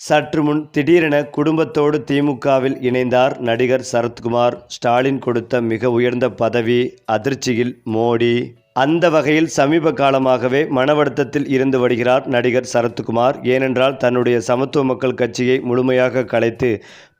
சற்று முன் திடீரென குடும்பத்தோடு திமுகவில் இணைந்தார் நடிகர் சரத்குமார். ஸ்டாலின் கொடுத்த மிக உயர்ந்த பதவி அதிர்ச்சியில் மோடி. அந்த வகையில் சமீப காலமாகவே மனவருத்தத்தில் இருந்து வருகிறார் நடிகர் சரத்குமார். ஏனென்றால் தன்னுடைய சமத்துவ மக்கள் கட்சியை முழுமையாக கலைத்து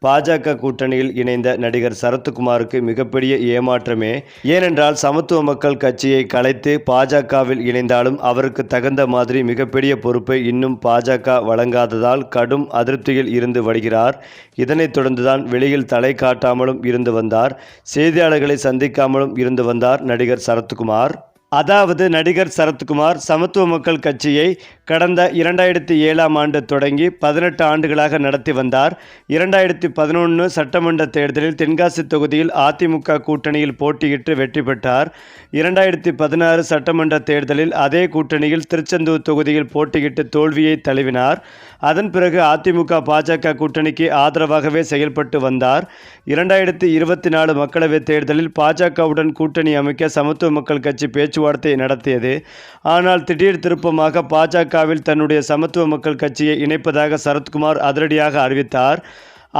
பாஜக கூட்டணியில் இணைந்த நடிகர் சரத்குமாருக்கு மிகப்பெரிய ஏமாற்றமே. ஏனென்றால் சமத்துவ மக்கள் கட்சியை கலைத்து பாஜகவில் இணைந்தாலும் அவருக்கு தகுந்த மாதிரி மிகப்பெரிய பொறுப்பை இன்னும் பாஜக வழங்காததால் கடும் அதிருப்தியில் இருந்து வருகிறார். இதனைத் தொடர்ந்துதான் வெளியில் தலை காட்டாமலும் இருந்து வந்தார். செய்தியாளர்களை சந்திக்காமலும் இருந்து வந்தார் நடிகர் சரத்குமார். அதாவது நடிகர் சரத்குமார் சமத்துவ மக்கள் கட்சியை கடந்த 2007ஆம் ஆண்டு தொடங்கி 18 ஆண்டுகளாக நடத்தி வந்தார். 2011 சட்டமன்ற தேர்தலில் தென்காசி தொகுதியில் அதிமுக கூட்டணியில் போட்டியிட்டு வெற்றி பெற்றார். 2016 சட்டமன்ற தேர்தலில் அதே கூட்டணியில் திருச்செந்தூர் தொகுதியில் போட்டியிட்டு தோல்வியை தழுவினார். அதன் பிறகு அதிமுக பாஜக கூட்டணிக்கு ஆதரவாகவே செயல்பட்டு வந்தார். 2024 மக்களவைத் தேர்தலில் பாஜகவுடன் கூட்டணி அமைக்க சமத்துவ மக்கள் கட்சி பேச்சுவார்த்தை நடத்தியது. ஆனால் திடீர் திருப்பமாக பாஜகவில் தன்னுடைய சமத்துவ மக்கள் கட்சியை இணைப்பதாக சரத்குமார் அதிரடியாக அறிவித்தார்.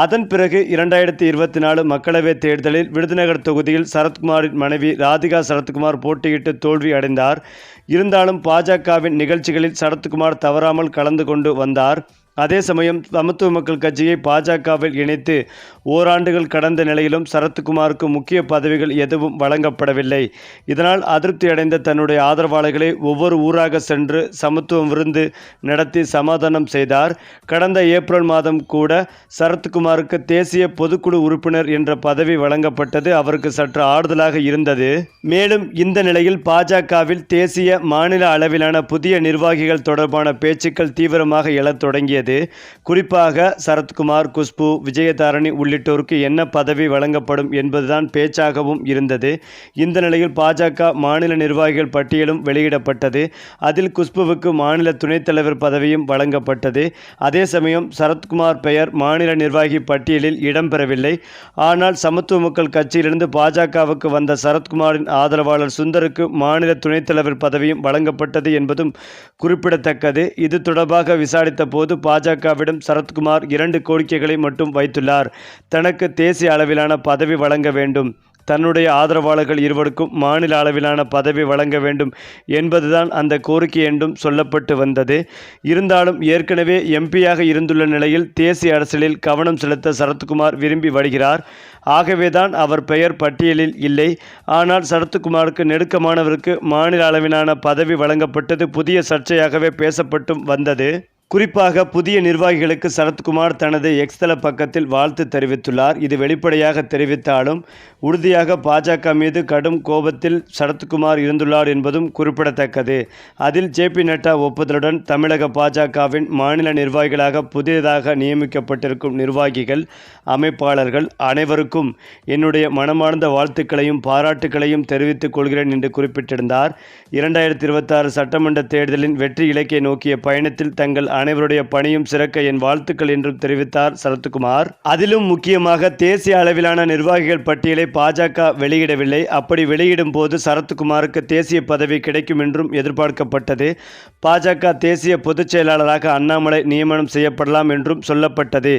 அதன் பிறகு 2024 மக்களவைத் தேர்தலில் விருதுநகர் தொகுதியில் சரத்குமாரின் மனைவி ராதிகா சரத்குமார் போட்டியிட்டு தோல்வி அடைந்தார். இருந்தாலும் பாஜகவின் நிகழ்ச்சிகளில் சரத்குமார் தவறாமல் கலந்து கொண்டு வந்தார். அதே சமயம் சமத்துவ மக்கள் கட்சியை பாஜகவில் இணைத்து ஓராண்டுகள் கடந்த நிலையிலும் சரத்குமாருக்கு முக்கிய பதவிகள் எதுவும் வழங்கப்படவில்லை. இதனால் அதிருப்தி அடைந்த தன்னுடைய ஆதரவாளர்களை ஒவ்வொரு ஊராக சென்று சமத்துவம் விருந்து நடத்தி சமாதானம் செய்தார். கடந்த ஏப்ரல் மாதம் கூட சரத்குமாருக்கு தேசிய பொதுக்குழு உறுப்பினர் என்ற பதவி வழங்கப்பட்டது அவருக்கு சற்று ஆறுதலாக இருந்தது. மேலும் இந்த நிலையில் பாஜகவில் தேசிய மாநில அளவிலான புதிய நிர்வாகிகள் தொடர்பான பேச்சுக்கள் தீவிரமாக எழத் தொடங்கியது. குறிப்பாக சரத்குமார், குஷ்பு, விஜயதாரணி உள்ளிட்டோருக்கு என்ன பதவி வழங்கப்படும் என்பதுதான் பேச்சாகவும் இருந்தது. இந்த நிலையில் பாஜக மாநில நிர்வாகிகள் பட்டியலும் வெளியிடப்பட்டது. அதில் குஷ்புவுக்கு மாநில துணைத் தலைவர் பதவியும் வழங்கப்பட்டது. அதே சமயம் சரத்குமார் பெயர் மாநில நிர்வாகி பட்டியலில் இடம்பெறவில்லை. ஆனால் சமத்துவ மக்கள் கட்சியிலிருந்து பாஜகவுக்கு வந்த சரத்குமாரின் ஆதரவாளர் சுந்தருக்கு மாநில துணைத் தலைவர் பதவியும் வழங்கப்பட்டது என்பதும் குறிப்பிடத்தக்கது. இது தொடர்பாக விசாரித்த போது பாஜகவிடம் சரத்குமார் 2 கோரிக்கைகளை மட்டும் வைத்துள்ளார். தனக்கு தேசிய அளவிலான பதவி வழங்க வேண்டும், தன்னுடைய ஆதரவாளர்கள் இருவருக்கும் மாநில அளவிலான பதவி வழங்க வேண்டும் என்பதுதான் அந்த கோரிக்கை என்றும் சொல்லப்பட்டு வந்தது. இருந்தாலும் ஏற்கனவே எம்பியாக இருந்துள்ள நிலையில் தேசிய அரசியலில் கவனம் செலுத்த சரத்குமார் விரும்பி வருகிறார். ஆகவேதான் அவர் பெயர் பட்டியலில் இல்லை. ஆனால் சரத்குமாருக்கு நெருக்கமானவருக்கு மாநில அளவிலான பதவி வழங்கப்பட்டது புதிய சர்ச்சையாகவே பேசப்பட்டும் வந்தது. குறிப்பாக புதிய நிர்வாகிகளுக்கு சரத்குமார் தனது எக்ஸ் தள பக்கத்தில் வாழ்த்து தெரிவித்துள்ளார். இது வெளிப்படையாக தெரிவித்தாலும் உறுதியாக பாஜக மீது கடும் கோபத்தில் சரத்குமார் இருந்துள்ளார் என்பதும் குறிப்பிடத்தக்கது. அதில் ஜே.பி. நட்டா ஒப்புதலுடன் தமிழக பாஜகவின் மாநில நிர்வாகிகளாக புதியதாக நியமிக்கப்பட்டிருக்கும் நிர்வாகிகள், அமைப்பாளர்கள் அனைவருக்கும் என்னுடைய மனமார்ந்த வாழ்த்துக்களையும் பாராட்டுக்களையும் தெரிவித்துக் கொள்கிறேன் என்று குறிப்பிட்டிருந்தார். 2026 சட்டமன்ற தேர்தலின் வெற்றி இலக்கை நோக்கிய பயணத்தில் தங்கள் அனைவருடைய பணியும் சிறக்க என் வாழ்த்துக்கள் என்றும் தெரிவித்தார் சரத்குமார். அதிலும் முக்கியமாக தேசிய அளவிலான நிர்வாகிகள் பட்டியலை பாஜக வெளியிடவில்லை. அப்படி வெளியிடும் போது சரத்குமாருக்கு தேசிய பதவி கிடைக்கும் என்றும் எதிர்பார்க்கப்பட்டது. பாஜக தேசிய பொதுச் செயலாளராக அண்ணாமலை நியமனம் செய்யப்படலாம் என்றும் சொல்லப்பட்டது.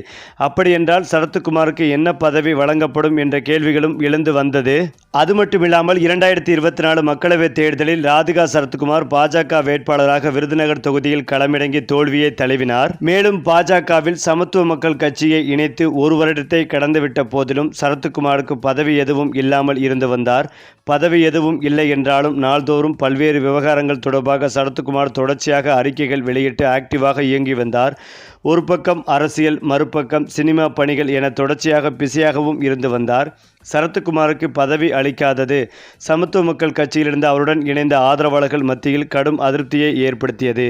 அப்படியென்றால் சரத்குமாருக்கு என்ன பதவி வழங்கப்படும் என்ற கேள்விகளும் எழுந்து வந்தது. அது மட்டுமில்லாமல் 2024 மக்களவைத் தேர்தலில் ராதிகா சரத்குமார் பாஜக வேட்பாளராக விருதுநகர் தொகுதியில் களமிறங்கி தோல்வியை தழுவினார். மேலும் பாஜகவில் சமத்துவ மக்கள் கட்சியை இணைத்து 1 வருடத்தை கடந்துவிட்ட போதிலும் சரத்குமாருக்கு பதவி எதுவும் இல்லாமல் இருந்து வந்தார். பதவி எதுவும் இல்லை என்றாலும் நாள்தோறும் பல்வேறு விவகாரங்கள் தொடர்பாக சரத்குமார் தொடர்ச்சியாக அறிக்கைகள் வெளியிட்டு ஆக்டிவாக இயங்கி வந்தார். ஒரு பக்கம் அரசியல், மறுபக்கம் சினிமா பணிகள் என தொடர்ச்சியாக பிஸியாகவும் இருந்து வந்தார். சரத்குமாருக்கு பதவி அளிக்காதது சமத்துவ மக்கள் கட்சியிலிருந்து அவருடன் இணைந்த ஆதரவாளர்கள் மத்தியில் கடும் அதிருப்தியை ஏற்படுத்தியது.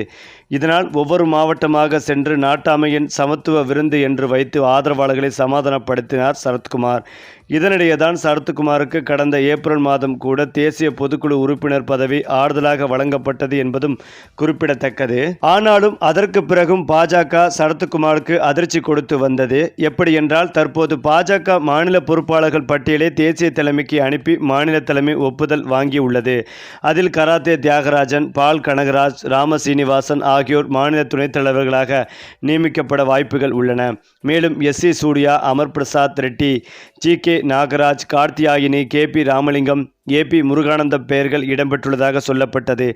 இதனால் ஒவ்வொரு மாவட்டமாக சென்று நாட்டாமையின் சமத்துவ விருந்து என்று வைத்து ஆதரவாளர்களை சமாதானப்படுத்தினார் சரத்குமார். இதனிடையே தான் சரத்குமாருக்கு கடந்த ஏப்ரல் மாதம் கூட தேசிய பொதுக்குழு உறுப்பினர் பதவி ஆறுதலாக வழங்கப்பட்டது என்பதும் குறிப்பிடத்தக்கது. ஆனாலும் அதற்கு பிறகும் பாஜக சரத்குமாருக்கு அதிர்ச்சி கொடுத்து வந்தது. எப்படி என்றால், தற்போது பாஜக மாநில பொறுப்பாளர்கள் பட்டியலை தேசிய தலைமைக்கு அனுப்பி மாநில தலைமை ஒப்புதல் வாங்கியுள்ளது. அதில் கராத்தே தியாகராஜன், பால் கனகராஜ், ராம சீனிவாசன் ஆகியோர் மாநில துணைத் தலைவர்களாக நியமிக்கப்பட வாய்ப்புகள் உள்ளன. மேலும் S C. Surya, Amar Prasad Reddy, G K. Nagaraj, Karthiyayini, K P. Ramalingam, A P. Muruganandam பெயர்கள் இடம்பெற்றுள்ளதாக சொல்லப்பட்டது.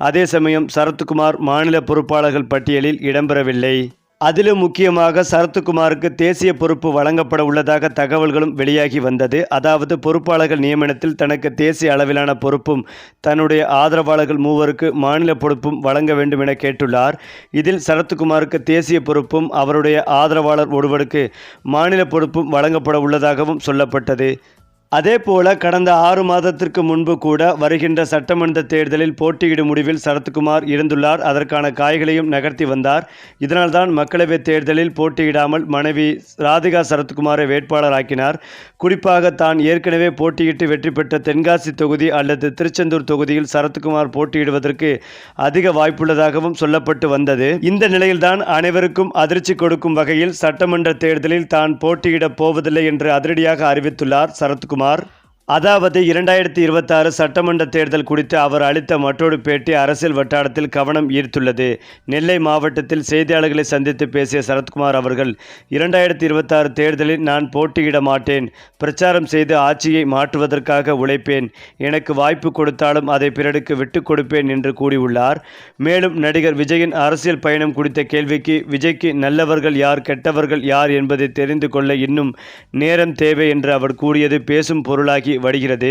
அதே சமயம் சரத்குமார் மாநில பொறுப்பாளர்கள் பட்டியலில் இடம்பெறவில்லை. அதிலும் முக்கியமாக சரத்குமாருக்கு தேசிய பொறுப்பு வழங்கப்பட உள்ளதாக தகவல்களும் வெளியாகி வந்தது. அதாவது பொறுப்பாளர்கள் நியமனத்தில் தனக்கு தேசிய அளவிலான பொறுப்பும் தன்னுடைய ஆதரவாளர்கள் 3 மாநில பொறுப்பும் வழங்க வேண்டும் என கேட்டுள்ளார். இதில் சரத்குமாருக்கு தேசிய பொறுப்பும் அவருடைய ஆதரவாளர் ஒருவருக்கு மாநில பொறுப்பும் வழங்கப்பட உள்ளதாகவும் சொல்லப்பட்டது. அதேபோல கடந்த 6 மாதத்திற்கு முன்பு கூட வருகின்ற சட்டமன்ற தேர்தலில் போட்டியிடும் முடிவில் சரத்குமார் இருந்துள்ளார். அதற்கான காய்களையும் நகர்த்தி வந்தார். இதனால்தான் மக்களவைத் தேர்தலில் போட்டியிடாமல் மனைவி ராதிகா சரத்குமாரை வேட்பாளராக்கினார். குறிப்பாக தான் ஏற்கனவே போட்டியிட்டு வெற்றி பெற்ற தென்காசி தொகுதி அல்லது திருச்செந்தூர் தொகுதியில் சரத்குமார் போட்டியிடுவதற்கு அதிக வாய்ப்புள்ளதாகவும் சொல்லப்பட்டு வந்தது. இந்த நிலையில்தான் அனைவருக்கும் அதிர்ச்சி கொடுக்கும் வகையில் சட்டமன்ற தேர்தலில் தான் போட்டியிடப் போவதில்லை என்று அதிரடியாக அறிவித்துள்ளார் சரத்குமார். அதாவது 2026 சட்டமன்ற தேர்தல் குறித்து அவர் அளித்த மற்றொரு பேட்டி அரசியல் வட்டாரத்தில் கவனம் ஈர்த்துள்ளது. நெல்லை மாவட்டத்தில் செய்தியாளர்களை சந்தித்து பேசிய சரத்குமார் அவர்கள், 2026 தேர்தலில் நான் போட்டியிட மாட்டேன். பிரச்சாரம் செய்து ஆட்சியை மாற்றுவதற்காக உழைப்பேன். எனக்கு வாய்ப்பு கொடுத்தாலும் அதை பிறருக்கு விட்டுக் கொடுப்பேன் என்று கூறியுள்ளார். மேலும் நடிகர் விஜயின் அரசியல் பயணம் குறித்த கேள்விக்கு, விஜய்க்கு நல்லவர்கள் யார், கெட்டவர்கள் யார் என்பதை தெரிந்து கொள்ள இன்னும் நேரம் தேவை என்று அவர் கூறியது பேசும் பொருளாகி வருகிறது.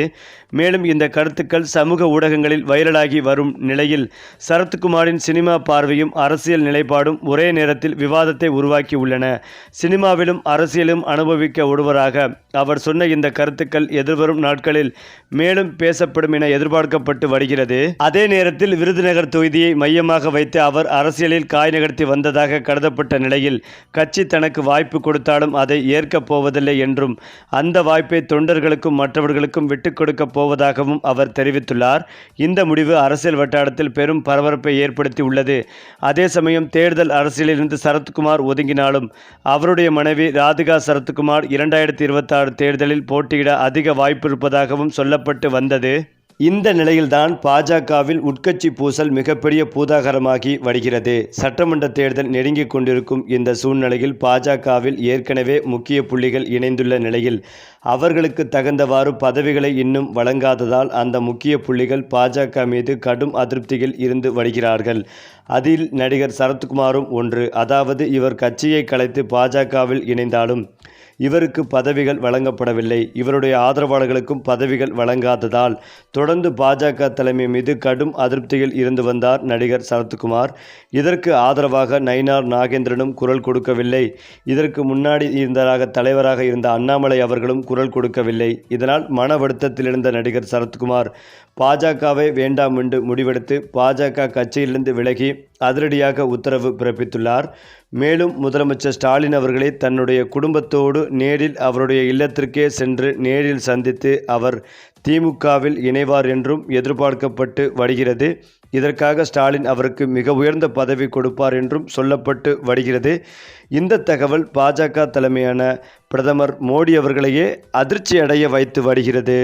மேலும் இந்த கருத்துக்கள் சமூக ஊடகங்களில் வைரலாகி வரும் நிலையில் சரத்குமாரின் சினிமா பார்வையும் அரசியல் நிலைப்பாடும் ஒரே நேரத்தில் விவாதத்தை உருவாக்கி உள்ளன. சினிமாவிலும் அரசியலும் அனுபவிக்க ஒருவராக அவர் சொன்ன இந்த கருத்துக்கள் எதிர்வரும் நாட்களில் மேலும் பேசப்படும் என எதிர்பார்க்கப்பட்டு வருகிறது. அதே நேரத்தில் விருதுநகர் தொகுதியை மையமாக வைத்து அவர் அரசியலில் காய் நகர்த்தி வந்ததாக கருதப்பட்ட நிலையில் கட்சி தனக்கு வாய்ப்பு கொடுத்தாலும் அதை ஏற்கப் போவதில்லை என்றும் அந்த வாய்ப்பை தொண்டர்களுக்கும் மற்றவர்களுக்கும் விட்டுக் கொடுக்கப் போவதாகவும் அவர் தெரிவித்துள்ளார். இந்த முடிவு அரசியல் வட்டாரத்தில் பெரும் பரபரப்பை ஏற்படுத்தி உள்ளது. அதே சமயம் தேர்தல் அரசியலிலிருந்து சரத்குமார் ஒதுங்கினாலும் அவருடைய மனைவி ராதிகா சரத்குமார் 2026 தேர்தலில் போட்டியிட அதிக வாய்ப்பு இருப்பதாகவும் சொல்லப்பட்டு வந்தது. இந்த நிலையில்தான் பாஜகவில் உட்கட்சி பூசல் மிகப்பெரிய பூதாகரமாகி வருகிறது. சட்டமன்ற தேர்தல் நெருங்கிக் கொண்டிருக்கும் இந்த சூழ்நிலையில் பாஜகவில் ஏற்கனவே முக்கிய புள்ளிகள் இணைந்துள்ள நிலையில் அவர்களுக்கு தகுந்தவாறு பதவிகளை இன்னும் வழங்காததால் அந்த முக்கிய புள்ளிகள் பாஜக மீது கடும் அதிருப்தியில் இருந்து வருகிறார்கள். அதில் நடிகர் சரத்குமாரும் ஒன்று. அதாவது இவர் கட்சியை கலைத்து பாஜகவில் இணைந்தாலும் இவருக்கு பதவிகள் வழங்கப்படவில்லை. இவருடைய ஆதரவாளர்களுக்கும் பதவிகள் வழங்காததால் தொடர்ந்து பாஜக தலைமை மீது கடும் அதிருப்தியில் இருந்து வந்தார் நடிகர் சரத்குமார். இதற்கு ஆதரவாக நயினார் நாகேந்திரனும் குரல் கொடுக்கவில்லை. இதற்கு முன்னாடி தலைவராக இருந்த அண்ணாமலை அவர்களும் குரல் கொடுக்கவில்லை. இதனால் மன வருத்தத்தில் இருந்த நடிகர் சரத்குமார் பாஜகவை வேண்டாம் என்று முடிவெடுத்து பாஜக கட்சியிலிருந்து விலகி அதிரடியாக உத்தரவு பிறப்பித்துள்ளார். மேலும் முதலமைச்சர் ஸ்டாலின் அவர்களை தன்னுடைய குடும்பத்தோடு நேரில் அவருடைய இல்லத்திற்கே சென்று நேரில் சந்தித்து அவர் திமுகவில் இணைவார் என்றும் எதிர்பார்க்கப்பட்டு வருகிறது. இதற்காக ஸ்டாலின் அவருக்கு மிக உயர்ந்த பதவி கொடுப்பார் என்றும் சொல்லப்பட்டு வருகிறது. இந்த தகவல் பாஜக தலைமையான பிரதமர் மோடி அவர்களையே அதிர்ச்சி அடைய வைத்து வருகிறது.